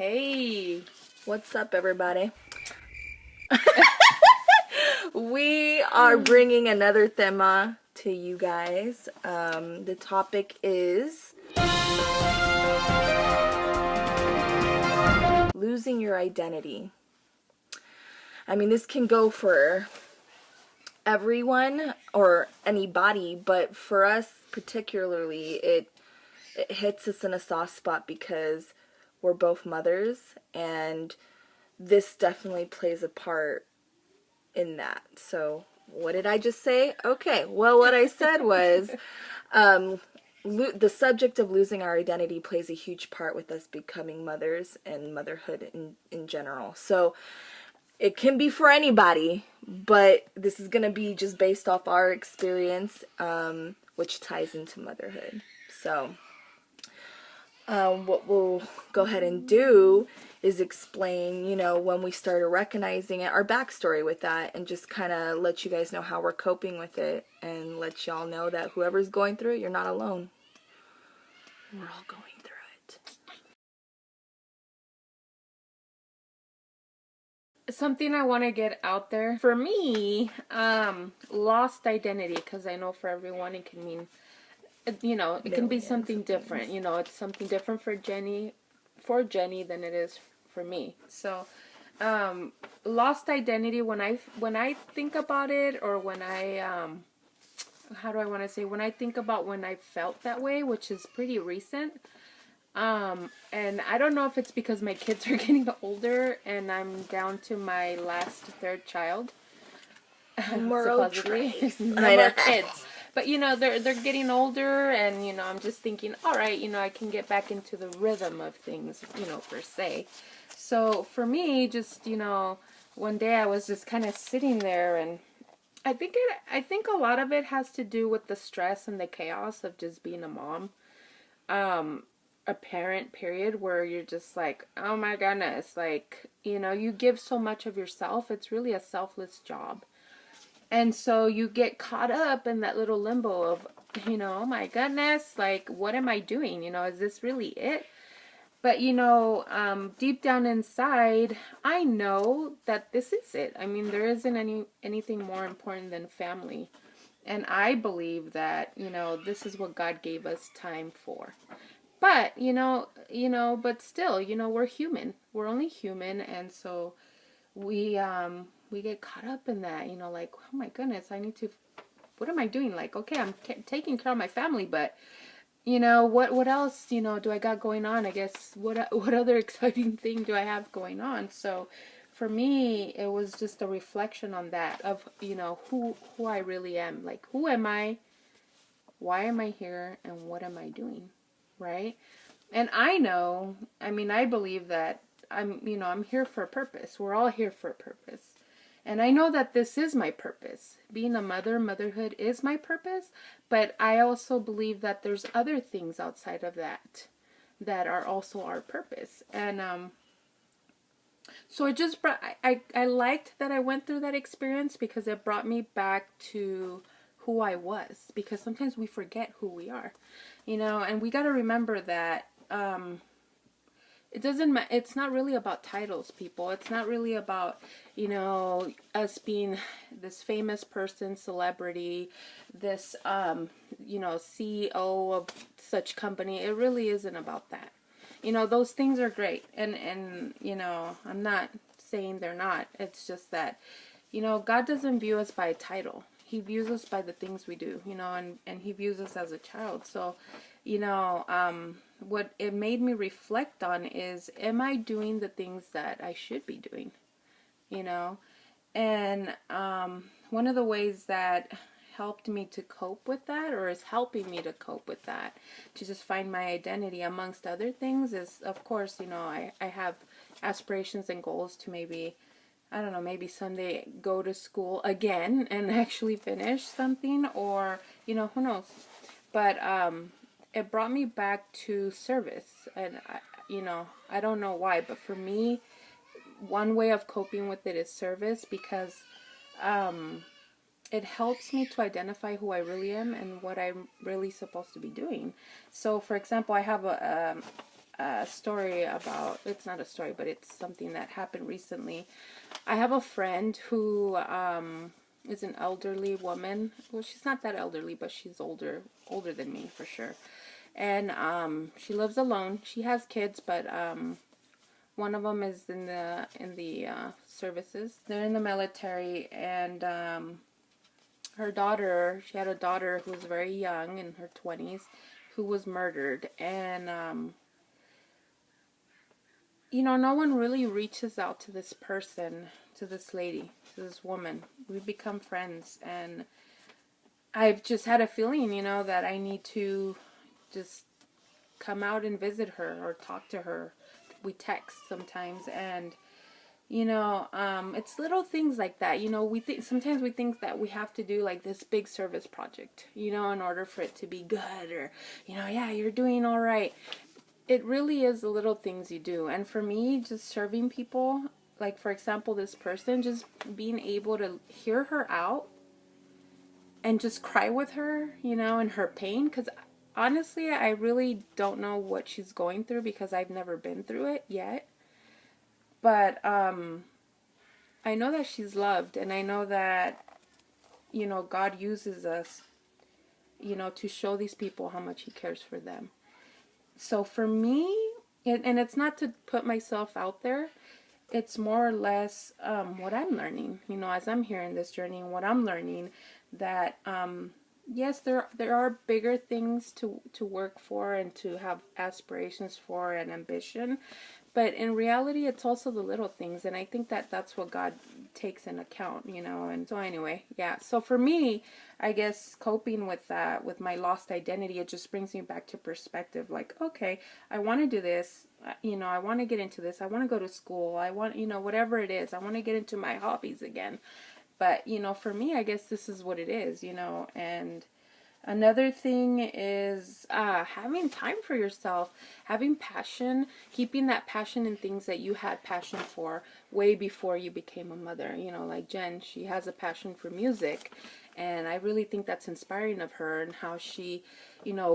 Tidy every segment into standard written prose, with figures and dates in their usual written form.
Hey, What's up, everybody? We are bringing another tema to you guys. The topic is losing your identity. I mean, this can go for everyone or anybody, but for us particularly, it hits us in a soft spot because we're both mothers, and this definitely plays a part in that. So what did I just say? Okay, well, what I said was the subject of losing our identity plays a huge part with us becoming mothers and motherhood in general. So it can be for anybody, but this is going to be just based off our experience, which ties into motherhood. So what we'll go ahead and do is explain, when we started recognizing it, our backstory with that, and just kind of let you guys know how we're coping with it, and let y'all know that whoever's going through it, you're not alone. We're all going through it. something I want to get out there. For me, lost identity, because I know for everyone it can mean, it can be something different. It's something different for Jenny than it is for me. So, lost identity, when I think about it, or when I, how do I want to say, when I think about when I felt that way, which is pretty recent. And I don't know if it's because my kids are getting older and I'm down to my third child. Supposedly. No more kids. But they're getting older, and I'm just thinking, all right, I can get back into the rhythm of things, per se. So for me, just one day I was just kind of sitting there, and I think a lot of it has to do with the stress and the chaos of just being a mom. A parent, period, where you're just like, oh my goodness, like, you give so much of yourself. It's really a selfless job. And so you get caught up in that little limbo of, oh my goodness, like, what am I doing? Is this really it? But, deep down inside, I know that this is it. I mean, there isn't anything more important than family. And I believe that, this is what God gave us time for. But, but still, we're human. We're only human. And so we get caught up in that, like, oh my goodness, what am I doing? Like, okay, I'm taking care of my family, but, what else, do I got going on? I guess, what other exciting thing do I have going on? So for me, it was just a reflection on that of, who I really am. Like, who am I? Why am I here? And what am I doing? Right? And I believe that I'm here for a purpose. We're all here for a purpose. And I know that this is my purpose. Being a motherhood is my purpose, but I also believe that there's other things outside of that are also our purpose. And so it just brought, I liked that I went through that experience, because it brought me back to who I was, because sometimes we forget who we are, and we got to remember that it's not really about titles, people. It's not really about, us being this famous person, celebrity, this, CEO of such company. It really isn't about that. Those things are great. And I'm not saying they're not. It's just that, God doesn't view us by a title. He views us by the things we do, and he views us as a child. So, what it made me reflect on is, am I doing the things that I should be doing? And one of the ways that helped me to cope with that, or is helping me to cope with that, to just find my identity amongst other things, is, of course, I have aspirations and goals to maybe someday go to school again and actually finish something, or, who knows. But it brought me back to service. And, I don't know why, but for me, one way of coping with it is service, because it helps me to identify who I really am and what I'm really supposed to be doing. So, for example, I have a story about, it's not a story, but it's something that happened recently. I have a friend who is an elderly woman. Well, she's not that elderly, but she's older than me for sure. And she lives alone. She has kids, but one of them is in the services. They're in the military, and her daughter, she had a daughter who was very young, in her 20s, who was murdered. And no one really reaches out to this person, to this lady, to this woman. We become friends, and I've just had a feeling, that I need to just come out and visit her or talk to her. We text sometimes, and it's little things like that. Sometimes we think that we have to do like this big service project, in order for it to be good, or yeah, you're doing all right. It really is the little things you do. And for me, just serving people, like for example, this person, just being able to hear her out and just cry with her, in her pain. Because honestly, I really don't know what she's going through, because I've never been through it yet. But I know that she's loved, and I know that, God uses us, to show these people how much He cares for them. So for me, and it's not to put myself out there, it's more or less what I'm learning, as I'm here in this journey, and what I'm learning, that yes, there are bigger things to work for and to have aspirations for and ambition, but in reality, it's also the little things, and I think that that's what God takes in account, and so anyway, yeah, so for me, I guess coping with that, with my lost identity, it just brings me back to perspective, like, okay, I want to do this, I want to get into this, I want to go to school, I want, whatever it is, I want to get into my hobbies again, but, for me, I guess this is what it is, and another thing is having time for yourself, having passion, keeping that passion in things that you had passion for way before you became a mother. Like Jen, she has a passion for music, and I really think that's inspiring of her, and how she,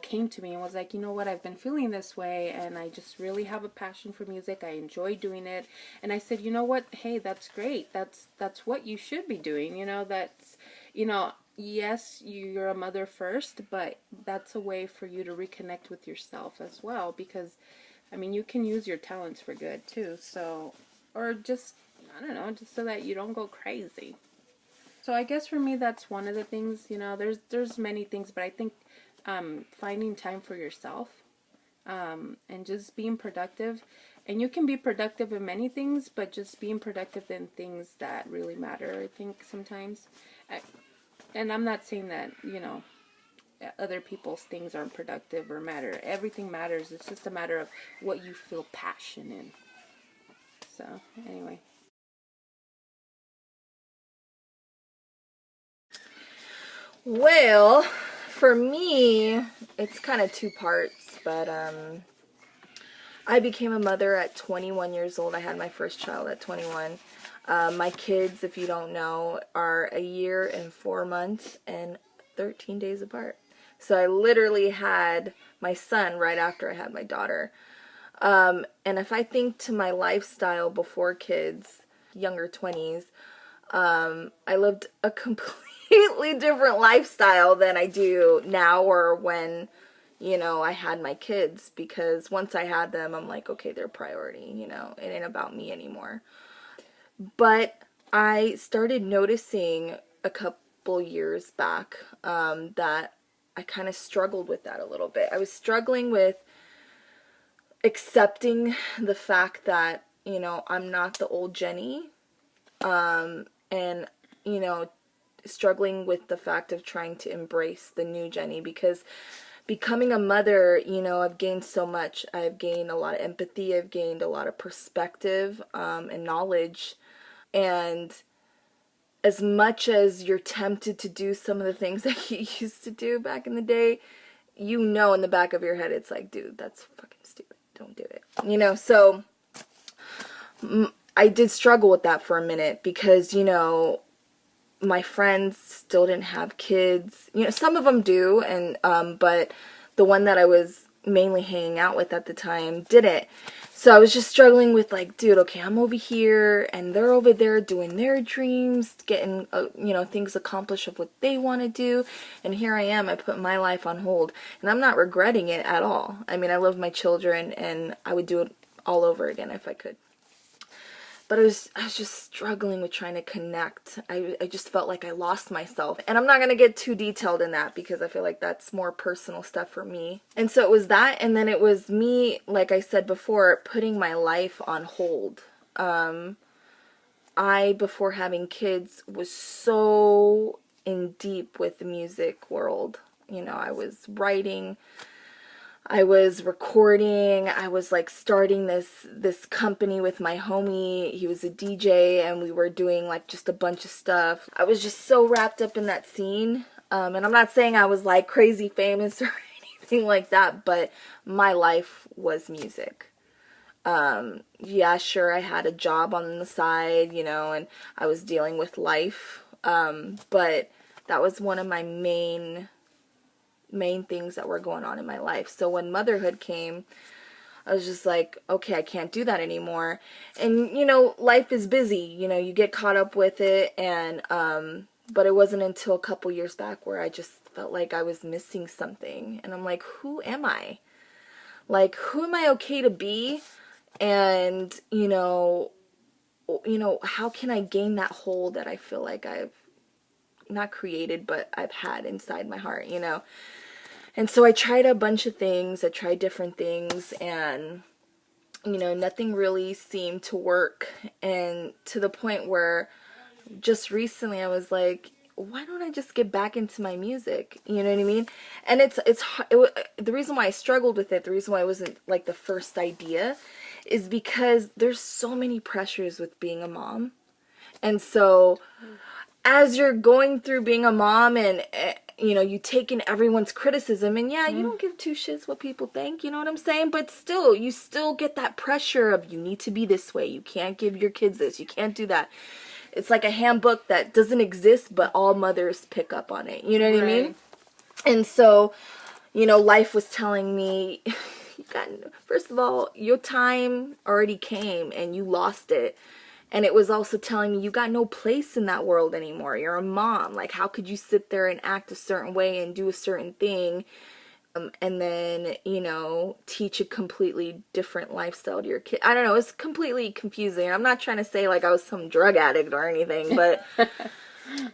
came to me and was like, what, I've been feeling this way, and I just really have a passion for music. I enjoy doing it. And I said, what, hey, that's great. That's what you should be doing. That's, yes, you're a mother first, but that's a way for you to reconnect with yourself as well, because, you can use your talents for good too. So, or just, I don't know, just so that you don't go crazy. So I guess for me, that's one of the things, there's many things, but I think finding time for yourself, and just being productive. And you can be productive in many things, but just being productive in things that really matter, I think, sometimes. And I'm not saying that, other people's things aren't productive or matter. Everything matters. It's just a matter of what you feel passion in. So, anyway. Well, for me, it's kind of two parts, but I became a mother at 21 years old. I had my first child at 21. My kids, if you don't know, are a year and 4 months and 13 days apart. So I literally had my son right after I had my daughter. And if I think to my lifestyle before kids, younger 20s, I lived a completely different lifestyle than I do now, or when, I had my kids, because once I had them, I'm like, okay, they're priority, it ain't about me anymore. But I started noticing a couple years back that I kind of struggled with that a little bit. I was struggling with accepting the fact that, I'm not the old Jenny, and, struggling with the fact of trying to embrace the new Jenny, because becoming a mother, I've gained so much. I've gained a lot of empathy. I've gained a lot of perspective and knowledge. And as much as you're tempted to do some of the things that you used to do back in the day, in the back of your head, it's like, dude, that's fucking stupid. Don't do it. So I did struggle with that for a minute, because, my friends still didn't have kids. Some of them do, and but the one that I was mainly hanging out with at the time didn't. So I was just struggling with like, dude, okay, I'm over here and they're over there doing their dreams, getting, things accomplished of what they want to do. And here I am, I put my life on hold. And I'm not regretting it at all. I mean, I love my children and I would do it all over again if I could. But I was just struggling with trying to connect. I just felt like I lost myself. And I'm not going to get too detailed in that because I feel like that's more personal stuff for me. And so it was that, and then it was me, like I said before, putting my life on hold. I, before having kids, was so in deep with the music world. I was writing, I was recording, I was like starting this company with my homie. He was a DJ and we were doing like just a bunch of stuff. I was just so wrapped up in that scene. And I'm not saying I was like crazy famous or anything like that, but my life was music. Yeah, sure, I had a job on the side, and I was dealing with life. But that was one of my main things that were going on in my life. So when motherhood came, I was just like, okay, I can't do that anymore. And life is busy, you get caught up with it. And but it wasn't until a couple years back where I just felt like I was missing something. And I'm like, who am I? Like, who am I okay to be? And how can I gain that hold that I feel like I've not created, but I've had inside my heart, And so I tried a bunch of things. I tried different things, and nothing really seemed to work. And to the point where just recently I was like, why don't I just get back into my music? You know what I mean? And the reason why I struggled with it, the reason why it wasn't like the first idea, is because there's so many pressures with being a mom. And so as you're going through being a mom and you take in everyone's criticism, and yeah, you don't give two shits what people think, you know what I'm saying? But still, you still get that pressure of you need to be this way. You can't give your kids this. You can't do that. It's like a handbook that doesn't exist, but all mothers pick up on it. You know what I mean? And so, life was telling me, first of all, your time already came and you lost it. And it was also telling me you got no place in that world anymore. You're a mom. Like, how could you sit there and act a certain way and do a certain thing and then, teach a completely different lifestyle to your kid? I don't know. It's completely confusing. I'm not trying to say like I was some drug addict or anything, but,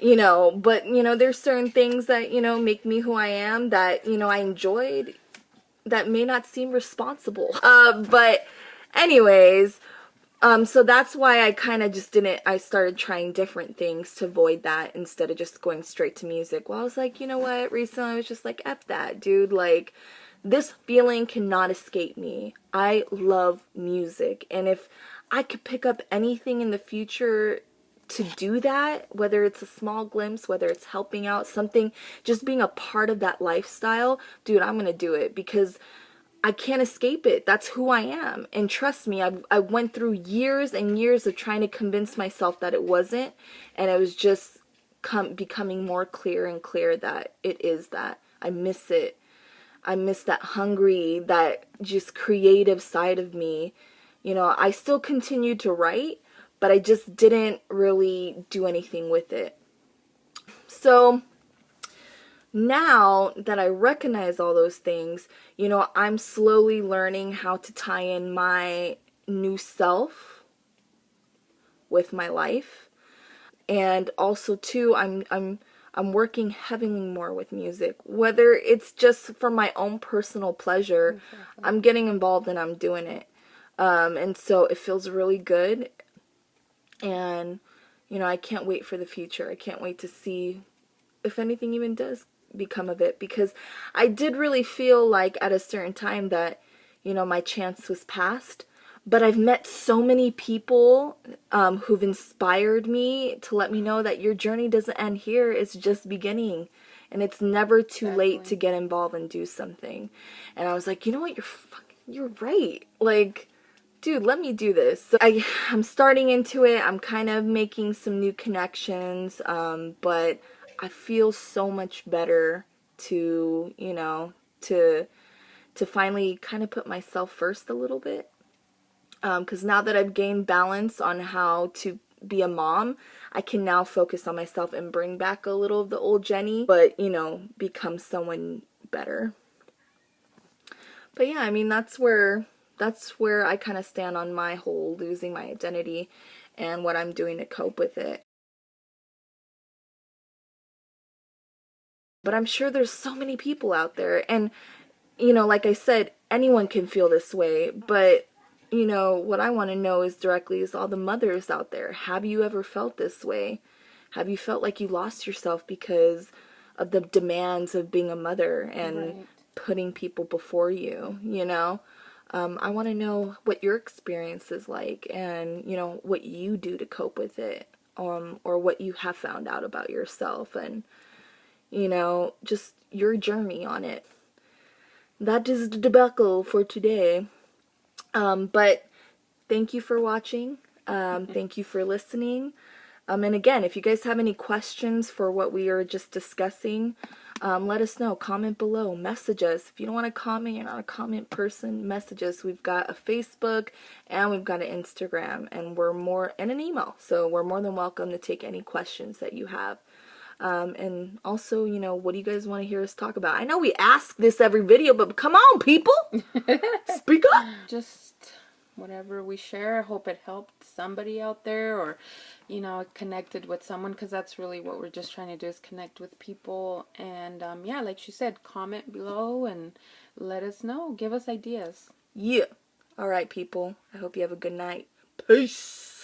there's certain things that, make me who I am that, I enjoyed that may not seem responsible. But anyways, so that's why I kind of just I started trying different things to avoid that instead of just going straight to music. Well, I was like, you know what, recently I was just like, F that, dude, like, this feeling cannot escape me. I love music, and if I could pick up anything in the future to do that, whether it's a small glimpse, whether it's helping out, something, just being a part of that lifestyle, dude, I'm gonna do it, because I can't escape it. That's who I am. And trust me, I went through years and years of trying to convince myself that it wasn't. And it was just becoming more clear and clear that it is that. I miss it. I miss that hungry, that just creative side of me. I still continued to write, but I just didn't really do anything with it. So now that I recognize all those things, I'm slowly learning how to tie in my new self with my life. And also too, I'm working heavily more with music, whether it's just for my own personal pleasure. Exactly. I'm getting involved and I'm doing it. And so it feels really good. And, I can't wait for the future. I can't wait to see if anything even does become of it, because I did really feel like at a certain time that my chance was past, but I've met so many people who've inspired me to let me know that your journey doesn't end here. It's just beginning, and it's never too late to get involved and do something. And I was like, you know what, you're right, like, dude, let me do this. So I'm starting into it. I'm kind of making some new connections, but I feel so much better to to finally kind of put myself first a little bit. Because now that I've gained balance on how to be a mom, I can now focus on myself and bring back a little of the old Jenny, but, you know, become someone better. But yeah, I mean, that's where I kind of stand on my whole losing my identity and what I'm doing to cope with it. But I'm sure there's so many people out there, and, you know, like I said, anyone can feel this way, but, you know, what I want to know is directly is all the mothers out there. Have you ever felt this way? Have you felt like you lost yourself because of the demands of being a mother and putting people before you, you know? I want to know what your experience is like and, you know, what you do to cope with it, or what you have found out about yourself and, you know, just your journey on it. That is the debacle for today. But thank you for watching. Thank you for listening. And again, if you guys have any questions for what we are just discussing, let us know. Comment below. Message us. If you don't want to comment, you're not a comment person, message us. We've got a Facebook and we've got an Instagram and and an email. So we're more than welcome to take any questions that you have. And also, you know, what do you guys want to hear us talk about? I know we ask this every video, but come on, people. Speak up. Just whatever we share, I hope it helped somebody out there, or, you know, connected with someone, because that's really what we're just trying to do, is connect with people. And yeah, like she said, comment below and let us know. Give us ideas. Yeah. All right, people. I hope you have a good night. Peace.